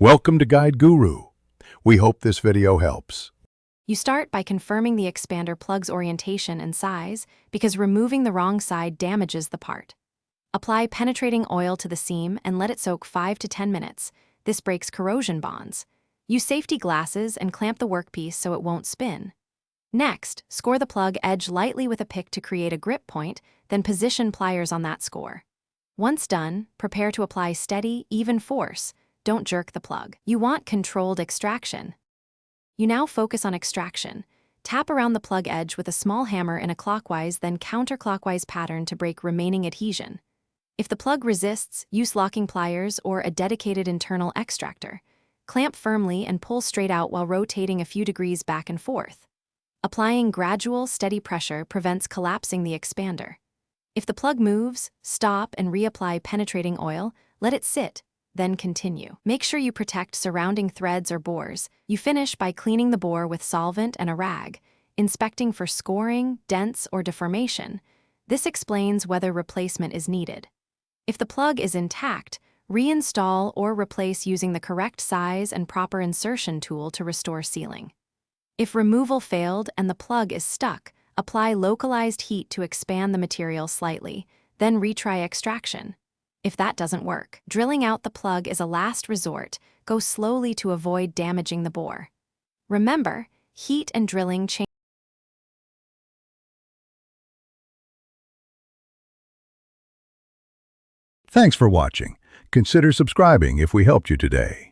Welcome to Guide Guru. We hope this video helps. You start by confirming the expander plug's orientation and size because removing the wrong side damages the part. Apply penetrating oil to the seam and let it soak 5 to 10 minutes. This breaks corrosion bonds. Use safety glasses and clamp the workpiece so it won't spin. Next, score the plug edge lightly with a pick to create a grip point, then position pliers on that score. Once done, prepare to apply steady, even force. Don't jerk the plug. You want controlled extraction. You now focus on extraction. Tap around the plug edge with a small hammer in a clockwise then counterclockwise pattern to break remaining adhesion. If the plug resists, use locking pliers or a dedicated internal extractor. Clamp firmly and pull straight out while rotating a few degrees back and forth. Applying gradual, steady pressure prevents collapsing the expander. If the plug moves, stop and reapply penetrating oil, let it sit, then continue. Make sure you protect surrounding threads or bores. You finish by cleaning the bore with solvent and a rag, inspecting for scoring, dents, or deformation. This explains whether replacement is needed. If the plug is intact, reinstall or replace using the correct size and proper insertion tool to restore sealing. If removal failed and the plug is stuck, apply localized heat to expand the material slightly, then retry extraction. If that doesn't work, drilling out the plug is a last resort. Go slowly to avoid damaging the bore. Remember, heat and drilling change. Thanks for watching. Consider subscribing if we helped you today.